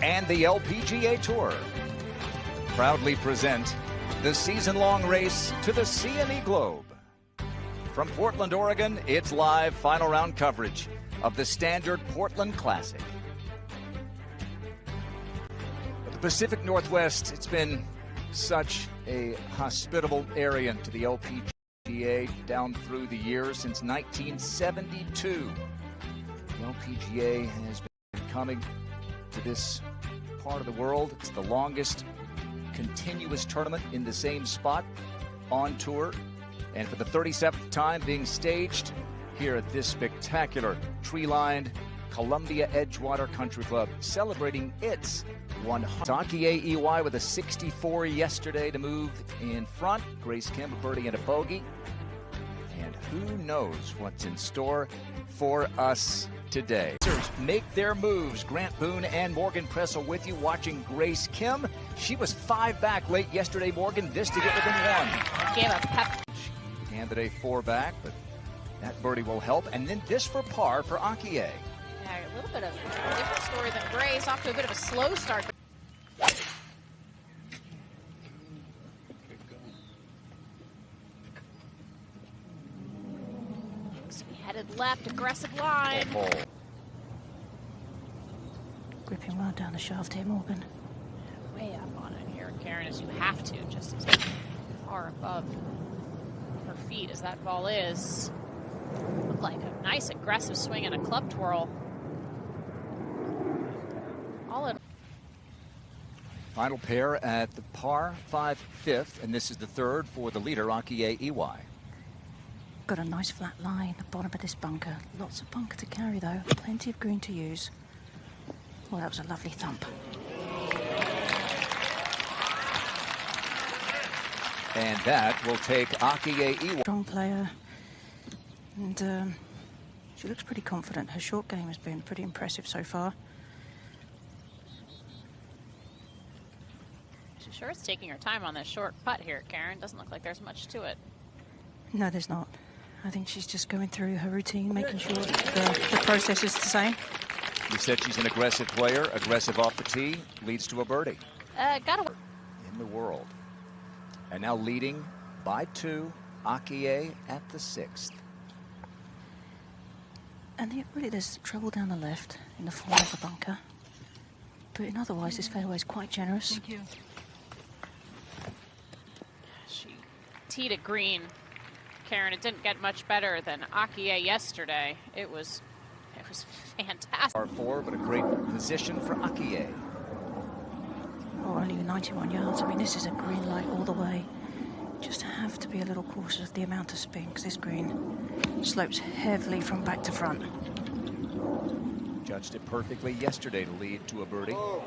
and the LPGA Tour proudly present the season-long race to the CME Globe. From Portland, Oregon, it's live final round coverage of the standard Portland Classic. The Pacific Northwest, it's been such a hospitable area to the LPGA down through the years since 1972. The LPGA has been coming to this part of the world. It's the longest continuous tournament in the same spot on tour, and for the 37th time being staged here at this spectacular tree-lined Columbia Edgewater Country Club, celebrating its 100th. Akie Iwai with a 64 yesterday to move in front. Grace Kim, a birdie and a bogey. And who knows what's in store for us today. Make their moves. Grant Boone and Morgan Pressel with you, watching Grace Kim. She was 5 back late yesterday, Morgan. This to get within 1. Gave a pep. Candidate 4 back, but that birdie will help. And then this for par for Akie. Yeah, a little bit of a different story than Grace. Off to a bit of a slow start. Headed left, aggressive line. Gripping well down the shaft here, Morgan. Way up on it here, Karen, as you have to, just as far above her feet as that ball is. Looked like a nice aggressive swing and a club twirl. All in. Final pair at the par 5 fifth, and this is the third for the leader, Akie Iwai. Got a nice flat lie in the bottom of this bunker. Lots of bunker to carry though, plenty of green to use. Well, that was a lovely thump. And that will take Akie Iwai. Strong player, and she looks pretty confident. Her short game has been pretty impressive so far. She sure is taking her time on this short putt here, Karen. Doesn't look like there's much to it. No, there's not. I think she's just going through her routine, making sure the process is the same. You said she's an aggressive player, aggressive off the tee, leads to a birdie. Gotta in the world. And now leading by 2, Akie at the 6th. And really there's trouble down the left in the form of the bunker. But in otherwise, this fairway is quite generous. Thank you. She teed it green. Karen, it didn't get much better than Akie yesterday. It was fantastic. Par 4, but a great position for Akie. Oh, only 91 yards. I mean, this is a green light all the way. Just have to be a little cautious of the amount of spin, because this green slopes heavily from back to front. Judged it perfectly yesterday to lead to a birdie. I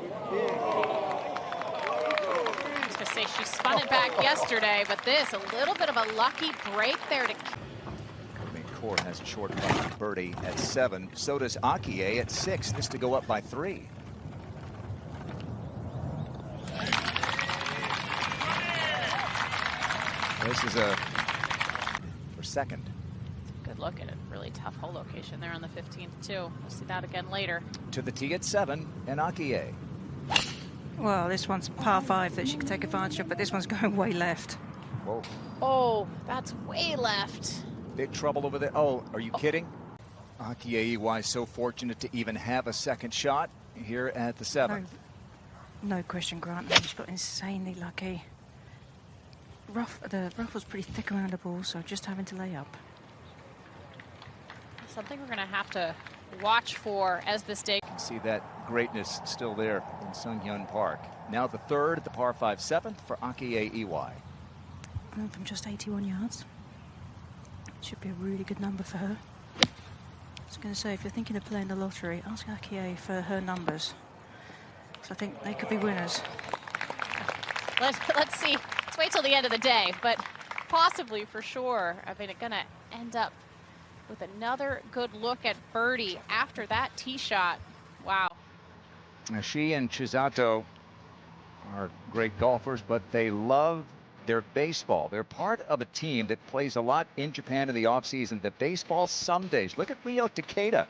was going to say she spun it back yesterday, but this, a little bit of a lucky break there to... Court has a short putt birdie at 7. So does Akie at 6. This to go up by 3. This is for second. Good look at it. Really tough hole location there on the 15th too. We'll see that again later. To the tee at 7, and Akie. Well, this one's par 5 that she can take advantage of, but this one's going way left. Whoa. Oh, that's way left. Big trouble over there. Oh, are you kidding? Akie Iwai so fortunate to even have a second shot here at the 7th. No question, Grant. She's got insanely lucky. The rough was pretty thick around the ball, so just having to lay up. Something we're going to have to watch for as this day. You can see that greatness still there in Sunghyun Park. Now the third at the par 5 7th for Akie Iwai. From just 81 yards. Should be a really good number for her. I was going to say, if you're thinking of playing the lottery, ask Akie for her numbers. So I think they could be winners. Let's see. Let's wait till the end of the day, but possibly for sure. I mean, it's going to end up with another good look at birdie after that tee shot. Wow. Now, she and Chisato are great golfers, but they love their baseball. They're part of a team that plays a lot in Japan in the offseason. The baseball some days. Look at Rio Takeda.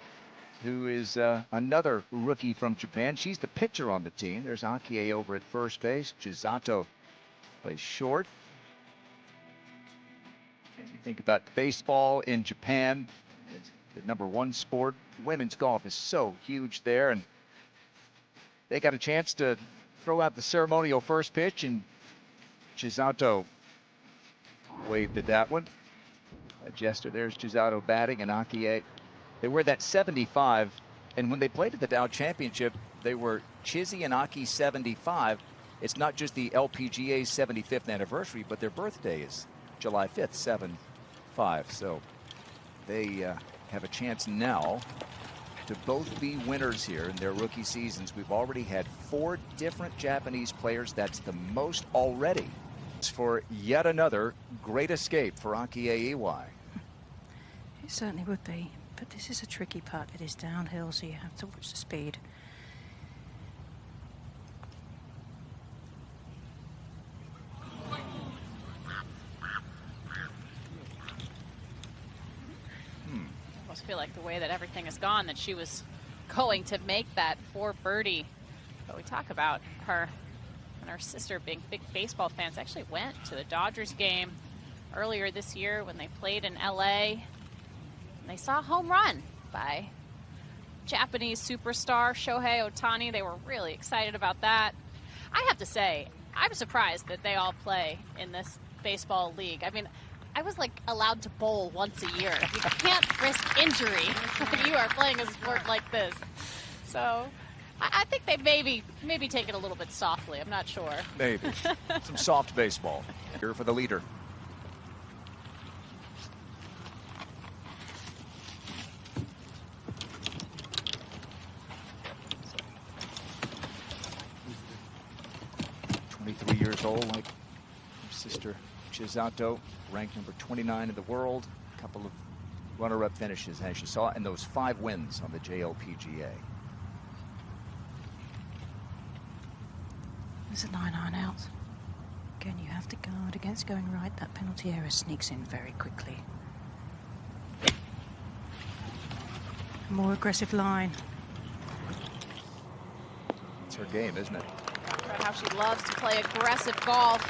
who is another rookie from Japan. She's the pitcher on the team. There's Akie over at first base. Chisato plays short. If you think about baseball in Japan, it's the #1 sport. Women's golf is so huge there, and they got a chance to throw out the ceremonial first pitch, and Chisato waved at that one. A gesture. There's Chisato batting, and Akie. They wear that 75, and when they played at the Dow Championship, they were Chizzy and Akie 75. It's not just the LPGA's 75th anniversary, but their birthday is July 5th, 7-5. So they have a chance now to both be winners here in their rookie seasons. We've already had 4 different Japanese players. That's the most already. It's for yet another great escape for Akie Iwai. It certainly would be, but this is a tricky putt. It is downhill, so you have to watch the speed. I almost feel like the way that everything has gone, that she was going to make that for birdie. But we talk about her and her sister being big baseball fans. Actually went to the Dodgers game earlier this year when they played in LA. And they saw a home run by Japanese superstar Shohei Ohtani. They were really excited about that. I have to say, I'm surprised that they all play in this baseball league. I mean, I was like allowed to bowl once a year. You can't risk injury when you are playing a sport like this. So I think they maybe take it a little bit softly. I'm not sure. Maybe. Some soft baseball here for the leader. Years old, like her sister Chisato, ranked number 29 in the world. A couple of runner-up finishes, as you saw, and those 5 wins on the JLPGA. There's a 9-iron out. Again, you have to guard against going right. That penalty area sneaks in very quickly. More aggressive line. It's her game, isn't it? How she loves to play aggressive golf.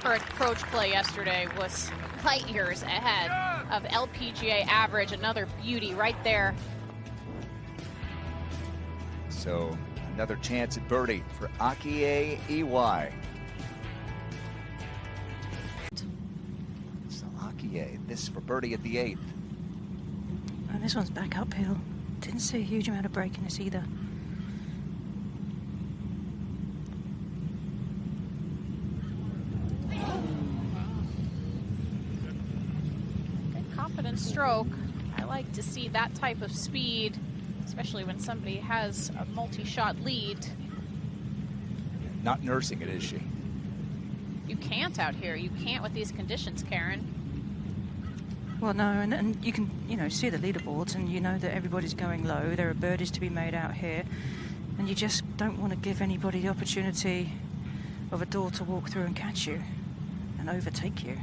Her approach play yesterday was light years ahead of LPGA average. Another beauty right there. So another chance at birdie for Akie Iwai. So Akie, this for birdie at the 8th. And this one's back uphill. Didn't see a huge amount of break in this either. Stroke. I like to see that type of speed, especially when somebody has a multi-shot lead. Not nursing it, is she? You can't out here. You can't with these conditions, Karen. Well, no, and you can, see the leaderboards, and you know that everybody's going low. There are birdies to be made out here, and you just don't want to give anybody the opportunity of a door to walk through and catch you and overtake you.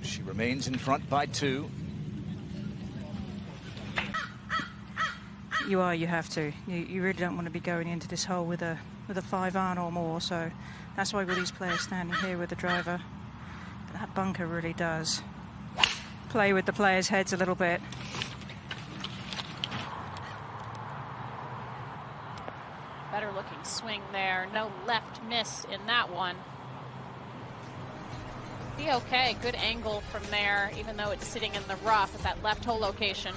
She remains in front by 2. You have to. You really don't want to be going into this hole with a 5-iron or more. So that's why with these players standing here with the driver, that bunker really does play with the players' heads a little bit. Better looking swing there. No left miss in that one. Be okay. Good angle from there, even though it's sitting in the rough at that left hole location.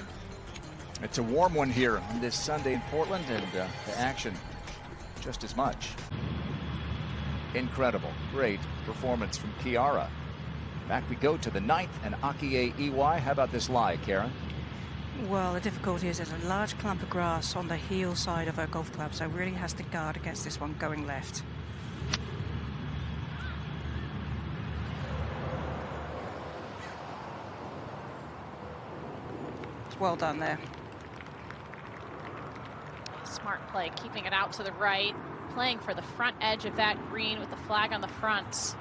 It's a warm one here on this Sunday in Portland, and the action just as much. Incredible. Great performance from Kiara. Back we go to the 9th, and Akie Iwai. How about this lie, Karen? Well, the difficulty is there's a large clump of grass on the heel side of her golf club, so really has to guard against this one going left. It's well done there. Smart play, keeping it out to the right, playing for the front edge of that green with the flag on the front.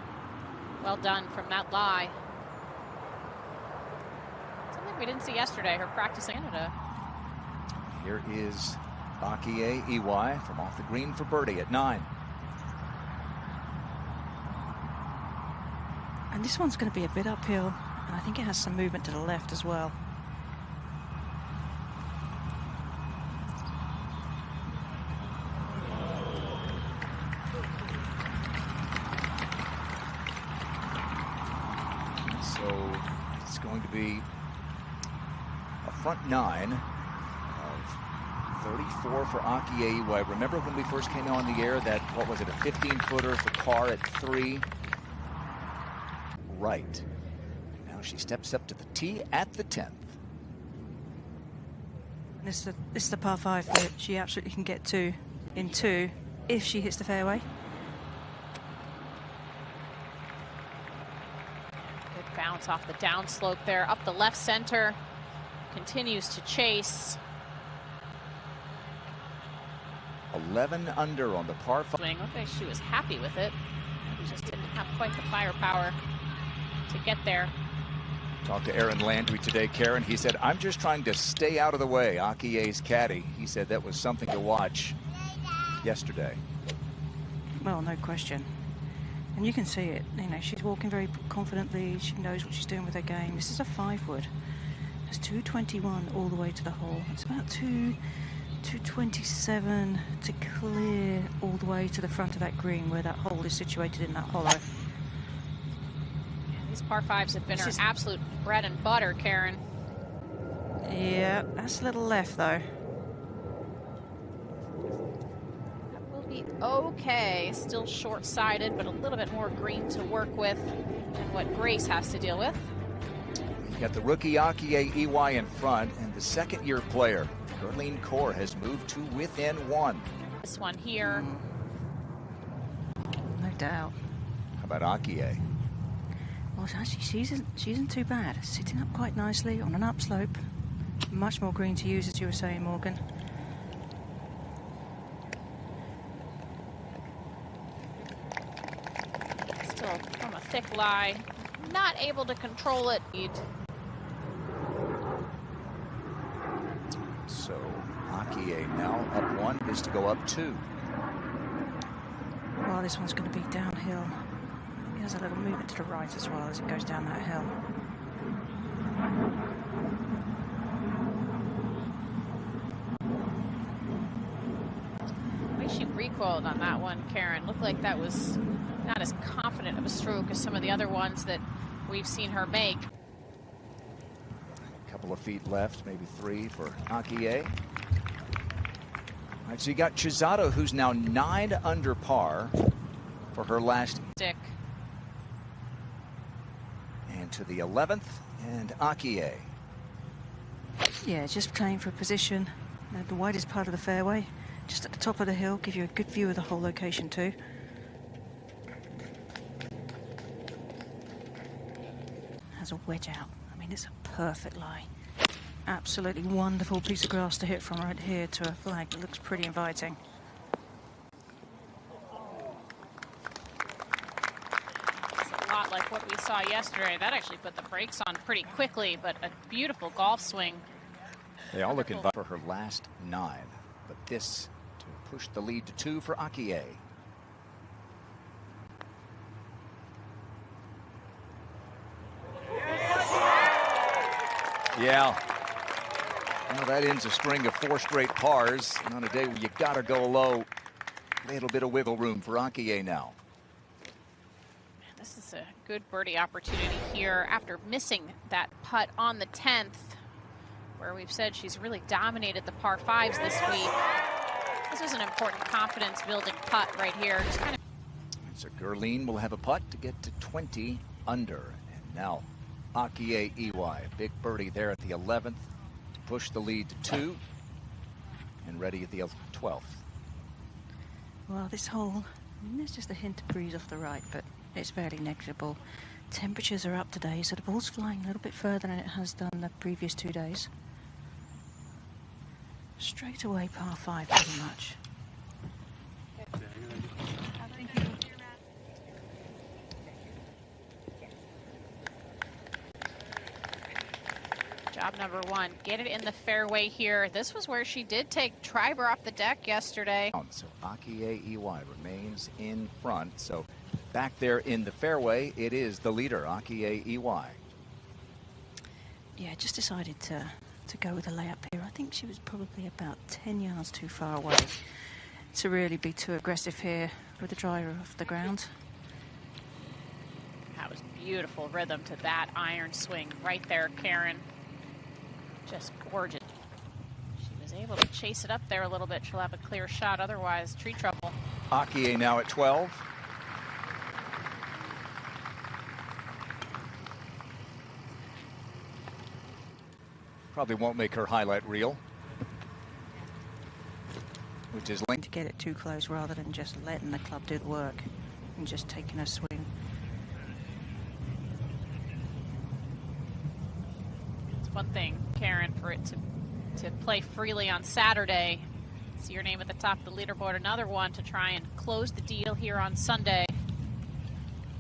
Well done from that lie. Something we didn't see yesterday, her practicing Canada. Here is Akie Iwai from off the green for birdie at 9. And this one's going to be a bit uphill, and I think it has some movement to the left as well. So it's going to be a front 9 of 34 for Akie Iwai. Remember when we first came on the air that, what was it, a 15-footer for par at 3? Right. Now she steps up to the tee at the 10th. This is the par 5 that she absolutely can get to in 2 if she hits the fairway. Good bounce off the downslope there, up the left center. Continues to chase. 11 under on the par 5. Swing. Okay, she was happy with it. She just didn't have quite the firepower to get there. Talked to Aaron Landry today, Karen. He said, I'm just trying to stay out of the way. Akie's caddy. He said that was something to watch yesterday. Well, no question. And you can see it. You know, she's walking very confidently. She knows what she's doing with her game. This is a 5-wood. It's 221 all the way to the hole. It's about 227 to clear all the way to the front of that green where that hole is situated in that hollow. These par 5s have been her absolute bread and butter, Karen. Yeah, that's a little left though. That will be okay. Still short-sided, but a little bit more green to work with than what Grace has to deal with. You got the rookie Akie Iwai in front, and the second-year player, Gerline Kaur, has moved to within 1. This one here. No doubt. How about Akie? Well, actually, she isn't too bad. Sitting up quite nicely on an upslope. Much more green to use, as you were saying, Morgan. Still from a thick lie. Not able to control it. So Akie now up 1, is to go up 2. Well, this one's going to be downhill. It has a little movement to the right as well as it goes down that hill. The way she recoiled on that one, Karen, looked like that was not as confident of a stroke as some of the other ones that we've seen her make. A couple of feet left, maybe 3 for Akie. All right, so you got Chisato, who's now 9 under par for her last stick. And to the 11th, and Akie. Yeah, just playing for a position. The widest part of the fairway, just at the top of the hill, give you a good view of the whole location too. Has a wedge out. I mean, it's a perfect lie. Absolutely wonderful piece of grass to hit from right here to a flag that looks pretty inviting. It's a lot like what we saw yesterday. That actually put the brakes on pretty quickly, but a beautiful golf swing. They all look inviting for her last 9, but this to push the lead to 2 for Akie. Yeah. Well, that ends a string of 4 straight pars. And on a day where you gotta go low, a little bit of wiggle room for Akie now. This is a good birdie opportunity here after missing that putt on the 10th, where we've said she's really dominated the par 5s this week. This is an important confidence building putt right here. Just kind of. So Gerline will have a putt to get to 20 under. And now Akie Iwai, big birdie there at the 11th to push the lead to 2 and ready at the 12th. Well, this hole, there's just a hint of breeze off the right, but it's fairly negligible. Temperatures are up today, so the ball's flying a little bit further than it has done the previous 2 days. Straight away par 5 pretty much. Job number one. Get it in the fairway here. This was where she did take Triber off the deck yesterday. So Akie Iwai remains in front. So back there in the fairway, it is the leader, Akie Iwai. Yeah, just decided to go with a layup here. I think she was probably about 10 yards too far away to really be too aggressive here with the driver off the ground. That was beautiful rhythm to that iron swing right there, Karen. Just gorgeous. She was able to chase it up there a little bit. She'll have a clear shot, otherwise tree trouble. Akie now at 12. Probably won't make her highlight reel, which is linked to get it too close rather than just letting the club do the work and just taking a swing. It's one thing, Karen, for it to play freely on Saturday. See your name at the top of the leaderboard. Another one to try and close the deal here on Sunday.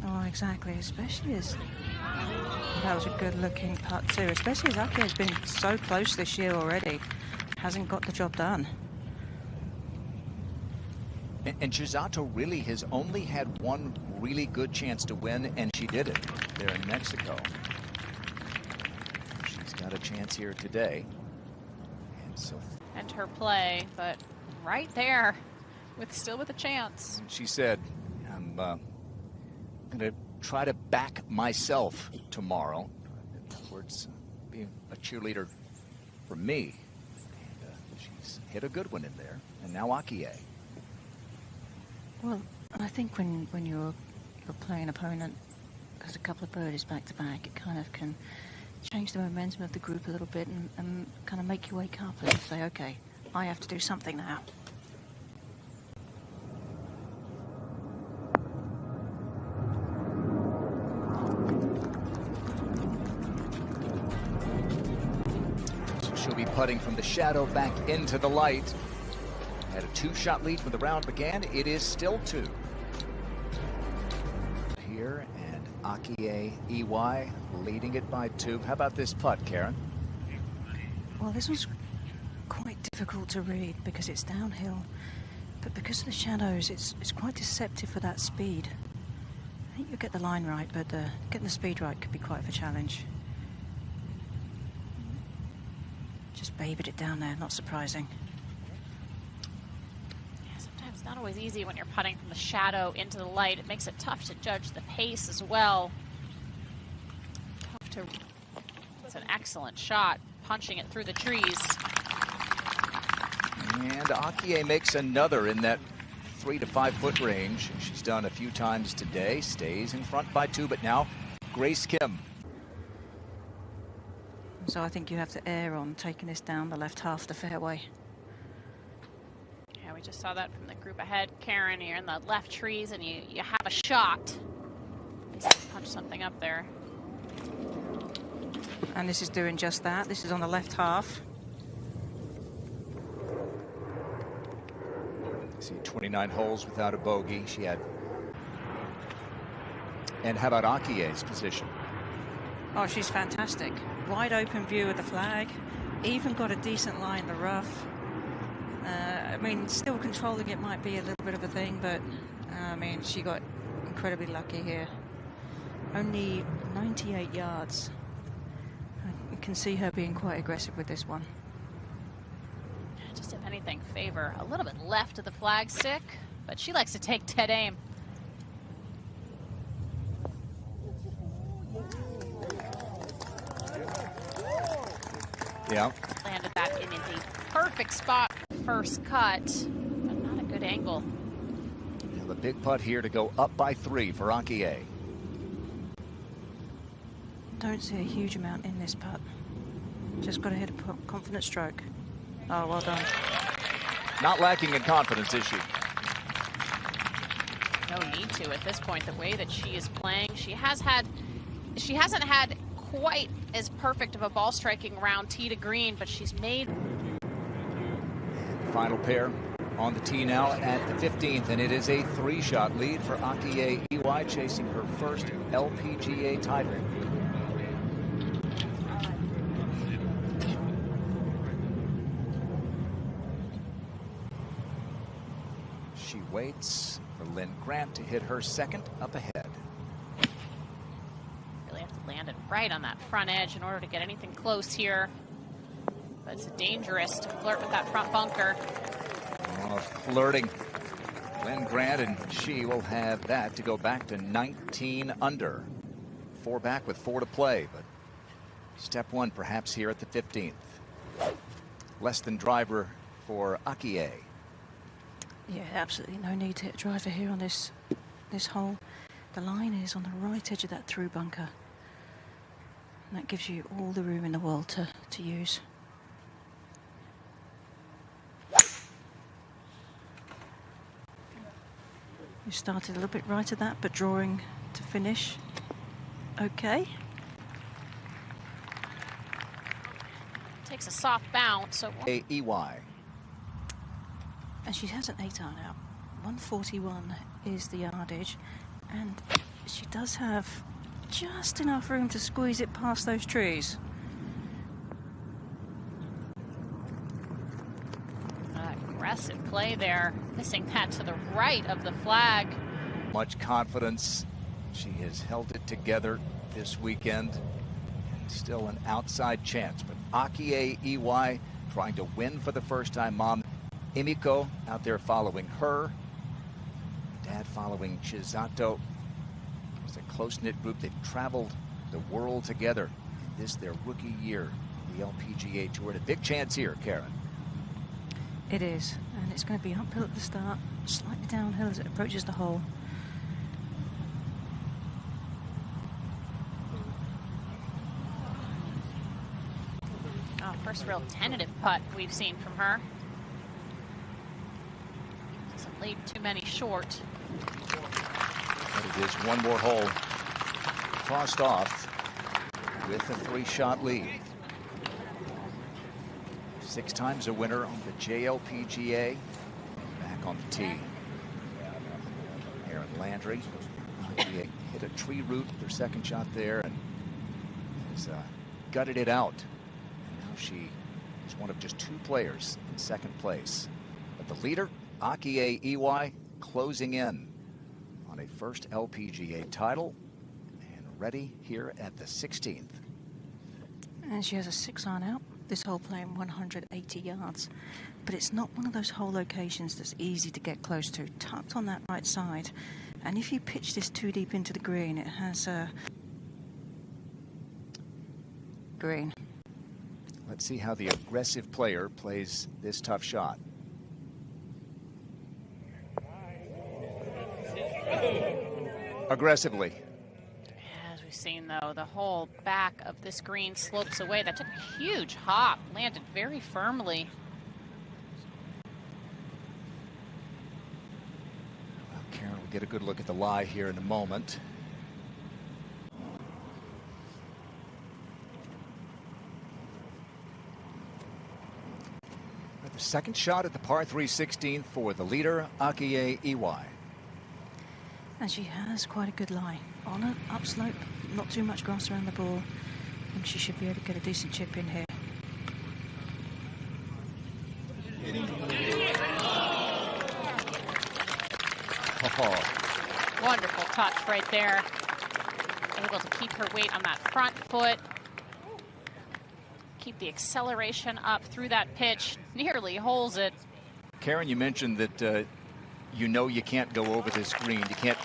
Oh, exactly, especially as that was a good-looking putt too, especially as Akie has been so close this year already, hasn't got the job done. And Chisato really has only had one really good chance to win, and she did it there in Mexico. She's got a chance here today. And her play, but right there, still with a chance. She said, I'm going to try to back myself tomorrow. In other words, being a cheerleader for me. And she's hit a good one in there. And now Akie. Well, I think when you're playing an opponent, there's a couple of birdies back to back, it kind of can change the momentum of the group a little bit and kind of make you wake up and say, okay, I have to do something now. So she'll be putting from the shadow back into the light. Had a two-shot lead when the round began. It is still two. Here, and Akie Iwai leading it by two. How about this putt, Karen? Well, this was quite difficult to read because it's downhill, but because of the shadows, it's quite deceptive for that speed. I think you'll get the line right, but getting the speed right could be quite of a challenge. Just babied it down there, not surprising. It's not always easy when you're putting from the shadow into the light. It makes it tough to judge the pace as well. It's an excellent shot, punching it through the trees. And Akie makes another in that 3 to 5 foot range. She's done a few times today. Stays in front by two, but now Grace Kim. So I think you have to err on taking this down the left half of the fairway. We just saw that from the group ahead. Karen, you're in the left trees and you have a shot. Punch something up there. And this is doing just that. This is on the left half. See 29 holes without a bogey. She had. And how about Akie's position? Oh, she's fantastic. Wide open view of the flag. Even got a decent lie in the rough. I mean, still controlling it might be a little bit of a thing, but I mean, she got incredibly lucky here. Only 98 yards. You can see her being quite aggressive with this one. Just if anything, favor a little bit left of the flag stick, but she likes to take dead aim. Yeah. Landed that in the perfect spot. First cut, but not a good angle. The big putt here to go up by 3 for Akie. Don't see a huge amount in this putt. Just got to hit a confident stroke. Oh, well done. Not lacking in confidence, is she? No need to at this point. The way that she is playing, she hasn't had quite as perfect of a ball striking round tee to green, but she's made. Final pair on the tee now at the 15th, and it is a 3-shot lead for Akie Iwai, chasing her first LPGA title. waits for Lynn Grant to hit her second up ahead. Really have to land it right on that front edge in order to get anything close here. But it's dangerous to flirt with that front bunker. Oh, flirting. Lynn Grant, and she will have that to go back to 19 under. 4 back with 4 to play, but step one perhaps here at the 15th. Less than driver for Akie. Yeah, absolutely no need to hit a driver here on this hole. The line is on the right edge of that through bunker. And that gives you all the room in the world to use. You started a little bit right of that, but drawing to finish. Okay. Takes a soft bounce. So Akie Iwai. And she has an 8-iron out. 141 is the yardage. And she does have just enough room to squeeze it past those trees. Aggressive play there. Missing that to the right of the flag. Much confidence. She has held it together this weekend. And still an outside chance. But Akie Iwai trying to win for the first time. Mom Emiko out there following her. Dad following Chisato. It's a close-knit group. They've traveled the world together. This their rookie year, the LPGA Tour. And a big chance here, Karen. It is, and it's going to be uphill at the start, slightly downhill as it approaches the hole. Oh, first real tentative putt we've seen from her. Doesn't leave too many short. But it is one more hole. Tossed off with a 3-shot lead. 6 times a winner on the JLPGA. Back on the tee. Aaron Landry. Hit a tree root with her second shot there and has gutted it out. And now she is one of just 2 players in second place. But the leader, Akie Iwai, closing in on a first LPGA title and ready here at the 16th. And she has a 6-iron out. This hole playing 180 yards, but it's not one of those hole locations that's easy to get close to. Tucked on that right side, and if you pitch this too deep into the green, it has a green. Let's see how the aggressive player plays this tough shot. Aggressively. As we've seen, though, the whole back of this green slopes away. That took a huge hop, landed very firmly. Well, Karen will get a good look at the lie here in a moment. The second shot at the par 3 16th for the leader, Akie Iwai. And she has quite a good lie. On an upslope, not too much grass around the ball, and she should be able to get a decent chip in here. Oh. Wonderful touch right there. Able to keep her weight on that front foot. Keep the acceleration up through that pitch. Nearly holes it. Karen, you mentioned that you know you can't go over this green. You can't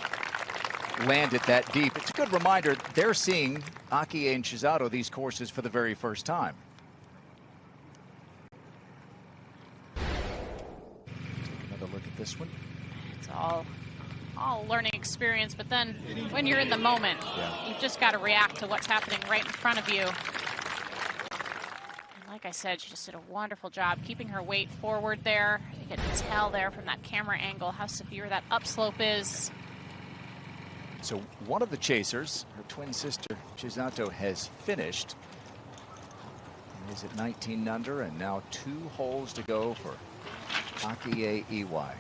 land it that deep. It's a good reminder. They're seeing Akie and Chisato these courses for the very first time. Take another look at this one. It's all learning experience, but then when you're in the moment, you've just got to react to what's happening right in front of you. Like I said, she just did a wonderful job keeping her weight forward there. You can tell there from that camera angle how severe that upslope is. So one of the chasers, her twin sister Chisato, has finished. And is at 19 under, and now 2 holes to go for Akie Iwai.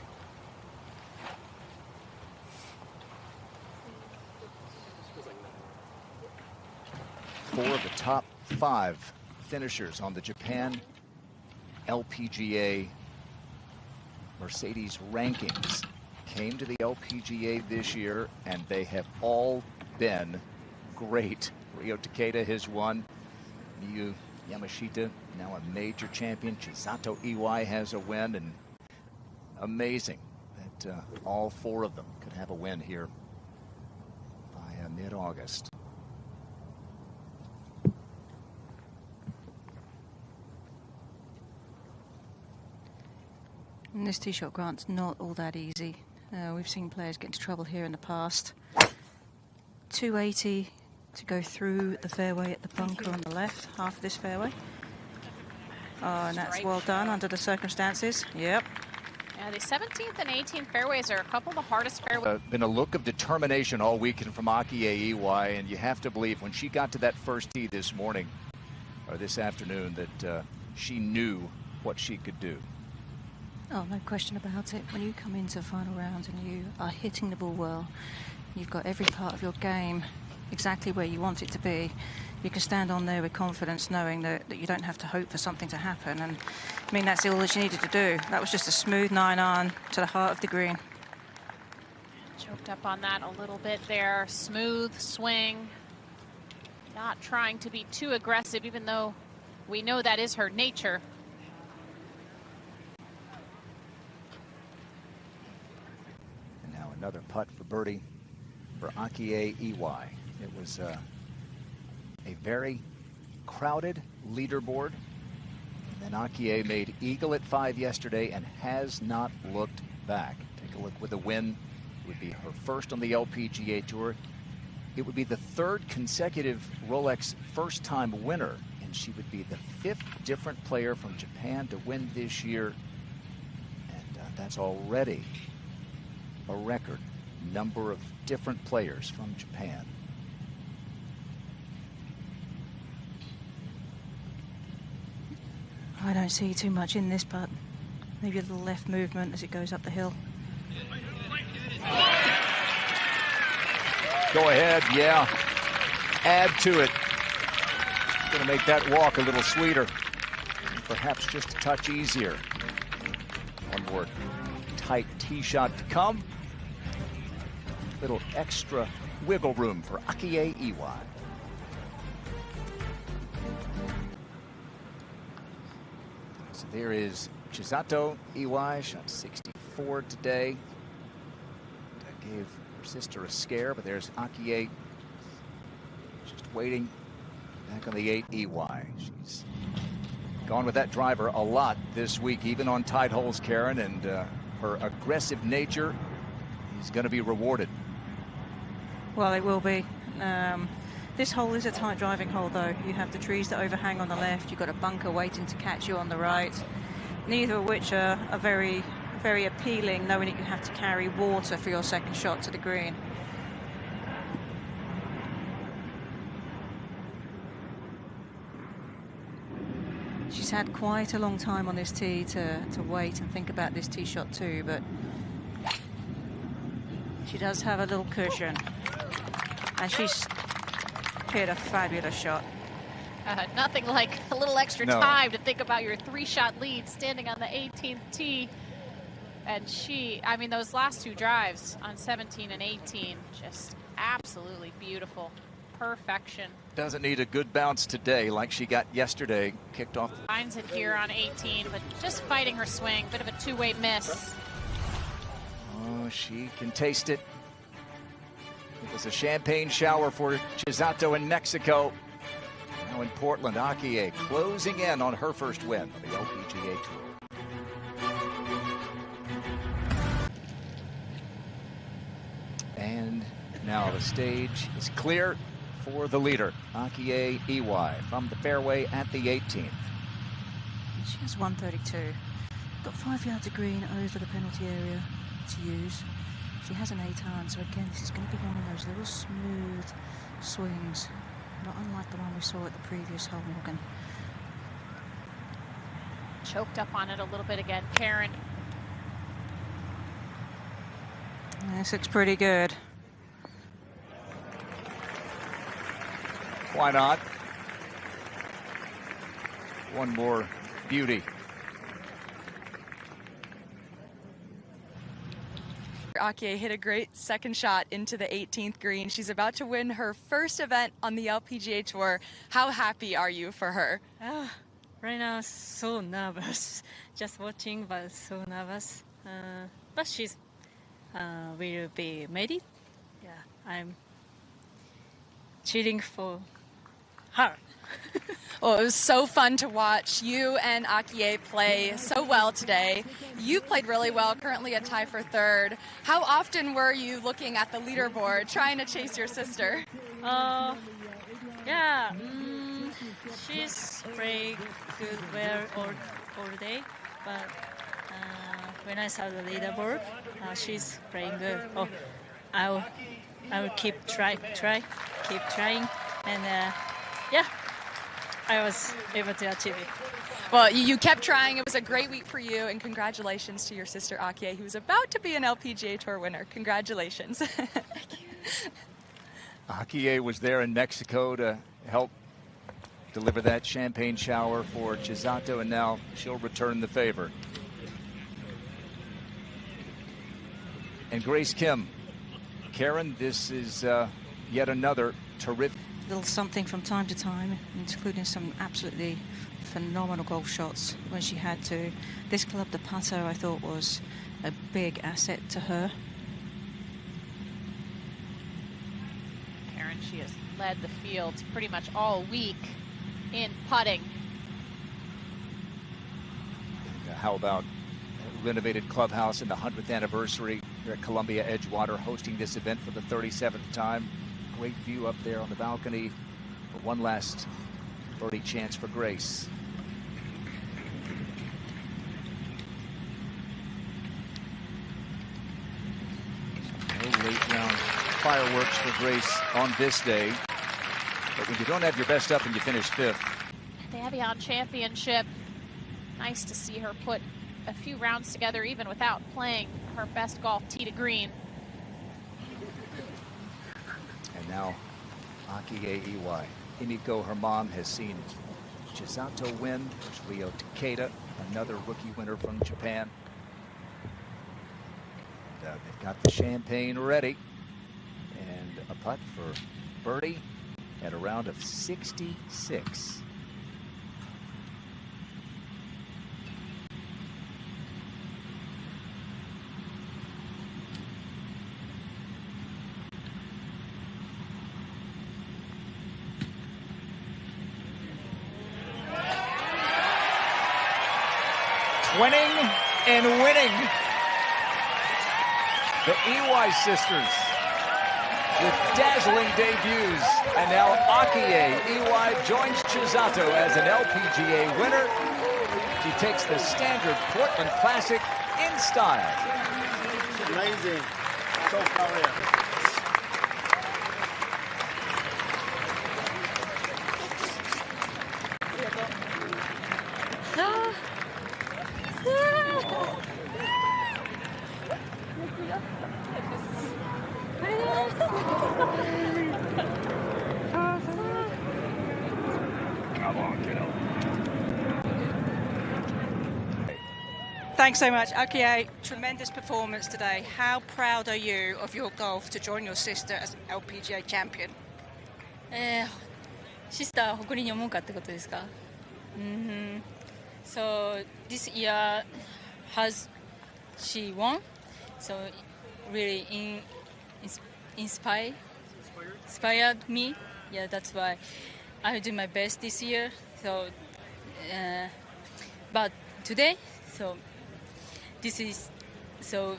Four of the top 5 finishers on the Japan LPGA Mercedes rankings came to the LPGA this year, and they have all been great. Ryo Takeda has won. Miyu Yamashita, now a major champion. Chisato Iwai has a win, and amazing that all four of them could have a win here by mid-August. And this tee shot, Grant's not all that easy. We've seen players get into trouble here in the past. 280 to go through the fairway at the bunker on the left, half of this fairway. Oh, and that's well done under the circumstances. Yep. Yeah, the 17th and 18th fairways are a couple of the hardest fairways. Been a look of determination all weekend from Akie Iwai, and you have to believe when she got to that first tee this morning, or this afternoon, that she knew what she could do. Oh, no question about it. When you come into the final round and you are hitting the ball well, you've got every part of your game exactly where you want it to be, you can stand on there with confidence knowing that you don't have to hope for something to happen. And I mean, that's all that you needed to do. That was just a smooth 9-iron to the heart of the green. Choked up on that a little bit there. Smooth swing. Not trying to be too aggressive, even though we know that is her nature. Another putt for birdie for Akie Iwai. It was a very crowded leaderboard. And then Akie made eagle at 5 yesterday and has not looked back. Take a look with a win. It would be her first on the LPGA Tour. It would be the third consecutive Rolex first-time winner, and she would be the 5th different player from Japan to win this year. And that's already a record number of different players from Japan. I don't see too much in this, but maybe a little left movement as it goes up the hill. Go ahead, yeah. Add to it. Going to make that walk a little sweeter. Perhaps just a touch easier. One more tight tee shot to come. Little extra wiggle room for Akie Iwai. So there is Chisato Iwai, shot 64 today. That gave her sister a scare, but there's Akie just waiting back on the 8 Iwai. She's gone with that driver a lot this week, even on tight holes, Karen, and her aggressive nature is going to be rewarded. Well, it will be. This hole is a tight driving hole, though. You have the trees that overhang on the left. You've got a bunker waiting to catch you on the right. Neither of which are very, very appealing, knowing that you have to carry water for your second shot to the green. She's had quite a long time on this tee to wait and think about this tee shot too, but she does have a little cushion. And she's hit a fabulous shot. Nothing like a little extra time to think about your 3-shot lead standing on the 18th tee. And I mean, those last 2 drives on 17 and 18, just absolutely beautiful. Perfection. Doesn't need a good bounce today like she got yesterday. Kicked off. Finds it here on 18, but just fighting her swing. Bit of a 2-way miss. Oh, she can taste it. It was a champagne shower for Chisato in Mexico. Now in Portland, Akie closing in on her first win on the LPGA Tour. And now the stage is clear for the leader, Akie Iwai, from the fairway at the 18th. She has 132. Got 5 yards of green over the penalty area to use. She has an 8-iron, so again, this is going to be one of those little smooth swings, not unlike the one we saw at the previous hole, Morgan. Choked up on it a little bit again, Karen. This looks pretty good. Why not? One more beauty. Akie hit a great second shot into the 18th green. She's about to win her first event on the LPGA Tour. How happy are you for her? Right now, so nervous. Just watching, but so nervous. But she's will be made it. Yeah, I'm cheering for her. Well, it was so fun to watch you and Akie play so well today. You played really well, currently a tie for third. How often were you looking at the leaderboard trying to chase your sister? Yeah, she's pretty good well all day, but when I saw the leaderboard, she's playing good. Oh, I will keep trying, and yeah, I was able to achieve it. Well, you kept trying. It was a great week for you, and congratulations to your sister Akie, who's about to be an LPGA Tour winner. Congratulations. Akie was there in Mexico to help deliver that champagne shower for Chisato, and now she'll return the favor. And Grace Kim. Karen, this is yet another terrific. Little something from time to time, including some absolutely phenomenal golf shots when she had to. This club, the putter, I thought was a big asset to her. Karen, she has led the field pretty much all week in putting. How about renovated clubhouse in the 100th anniversary here at Columbia Edgewater, hosting this event for the 37th time. Great view up there on the balcony for one last birdie chance for Grace. No late round fireworks for Grace on this day. But when you don't have your best stuff and you finish fifth. The Evian Championship. Nice to see her put a few rounds together even without playing her best golf tee to green. And now Akie Iwai. Himiko, her mom, has seen Chisato win. There's Ryo Takeda, another rookie winner from Japan. And, they've got the champagne ready. And a putt for birdie at a round of 66. Winning and winning. The Iwai sisters with dazzling debuts. And now Akie Iwai joins Chisato as an LPGA winner. She takes the standard Portland Classic in style. Amazing. So proud of you. Thanks so much, Akie. Tremendous performance today. How proud are you of your golf to join your sister as an LPGA champion? シスターを誇りに思うかってことですか? So this year has she won? So really inspired me. Yeah, that's why I will do my best this year. So, but today, so this is so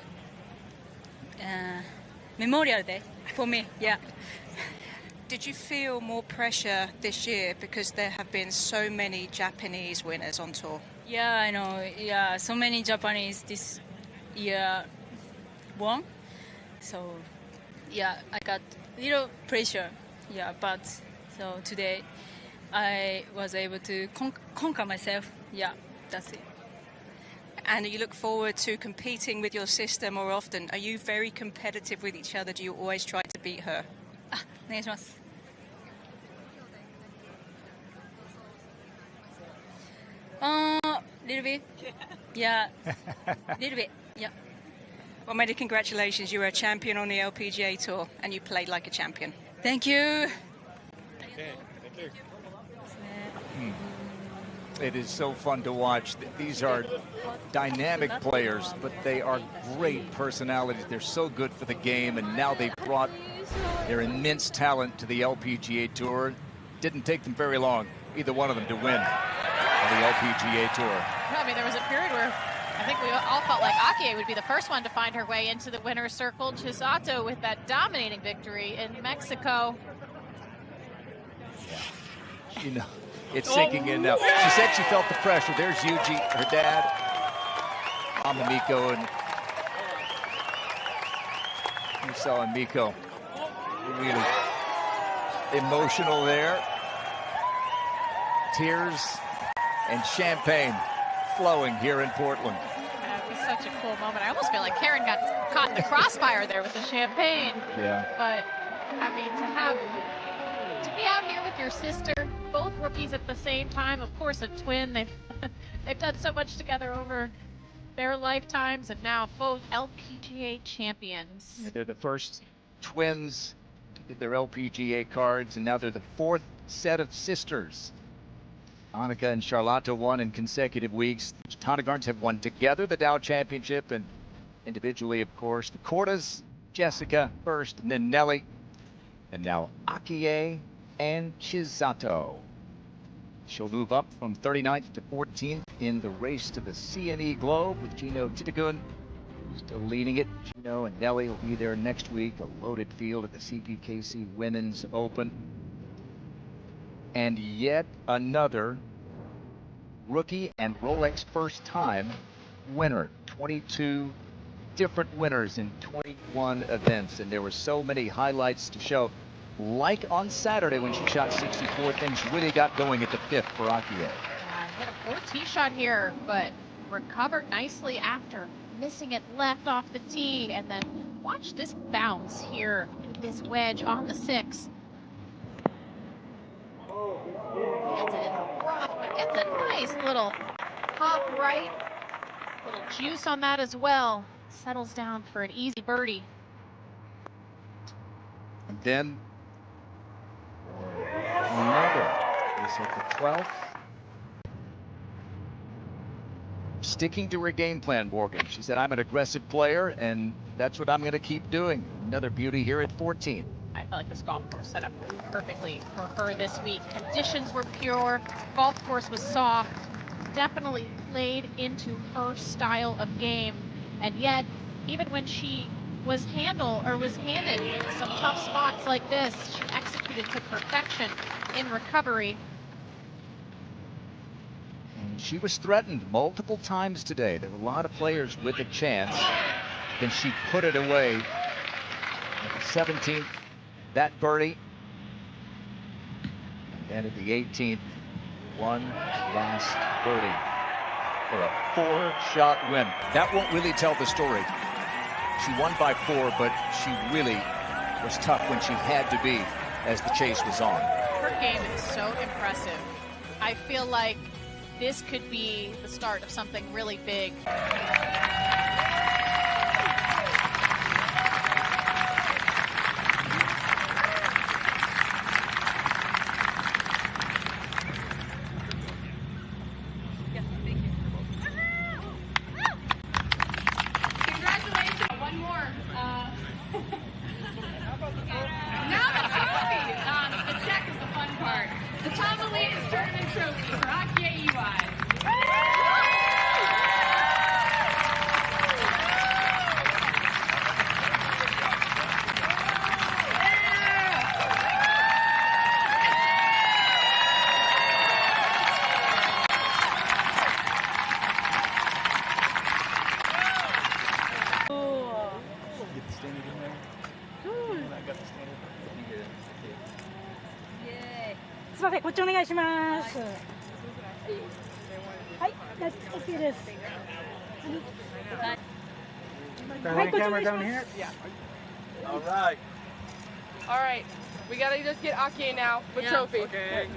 Memorial Day for me. Yeah. Did you feel more pressure this year because there have been so many Japanese winners on tour? Yeah, I know. Yeah, so many Japanese this year won. So, yeah, I got little pressure. Yeah, but so today I was able to conquer myself. Yeah, that's it. And you look forward to competing with your sister more often. Are you very competitive with each other? Do you always try to beat her? お願いします。Little bit. Yeah. Little bit. Yeah. Well, many congratulations. You were a champion on the LPGA Tour, and you played like a champion. Thank you. It is so fun to watch. These are dynamic players, but they are great personalities. They're so good for the game, and now they've brought their immense talent to the LPGA Tour. Didn't take them very long, either one of them, to win on the LPGA Tour. I mean, there was a period where I think we all felt like Akie would be the first one to find her way into the winner's circle. Chisato with that dominating victory in Mexico. Yeah. You know, it's sinking in now. She said she felt the pressure. There's Yuji, her dad, Mama Miko, and you saw Miko really emotional there. Tears and champagne flowing here in Portland. That was such a cool moment. I almost feel like Karen got caught in the crossfire there with the champagne. Yeah. But, I mean, to be out here with your sister, both rookies at the same time, of course a twin. They've done so much together over their lifetimes, and now both LPGA champions. They're the first twins to get their LPGA cards, and now they're the fourth set of sisters. Annika and Charlotta won in consecutive weeks. Tonnegarns have won together the Dow Championship, and individually, of course, the Cordas, Jessica first, and then Nelly, and now Akie and Chisato. She'll move up from 39th to 14th in the race to the CNE Globe with Gino Titagun still leading it. Gino and Nelly will be there next week. A loaded field at the CPKC Women's Open. And yet another rookie and Rolex first time winner. 22 different winners in 21 events, and there were so many highlights to show. Like on Saturday when she shot 64, things really got going at the fifth for Akie. Hit a poor tee shot here, but recovered nicely after missing it left off the tee, and then watch this bounce here with this wedge on the six. Gets it in the rough, but gets a nice little hop right. Little juice on that as well. Settles down for an easy birdie. And then another is at the 12th. Sticking to her game plan, Morgan. She said, I'm an aggressive player, and that's what I'm going to keep doing. Another beauty here at 14. I felt like this golf course set up perfectly for her this week. Conditions were pure, golf course was soft, definitely played into her style of game. And yet, even when she was handed some tough spots like this, she executed to perfection in recovery. And she was threatened multiple times today. There were a lot of players with a chance. Then she put it away. At the 17th, that birdie. And at the 18th, one last birdie for a 4-shot win. That won't really tell the story. She won by 4, but she really was tough when she had to be as the chase was on. Her game is so impressive. I feel like this could be the start of something really big. Akie Iwai. Get the standard in there. I got the standard. Yay. すみません、こっちお願いします。はい、OK です。はい、こっちお願いします。Yeah. All right. All right, we gotta just get Akie now with trophy. Okay.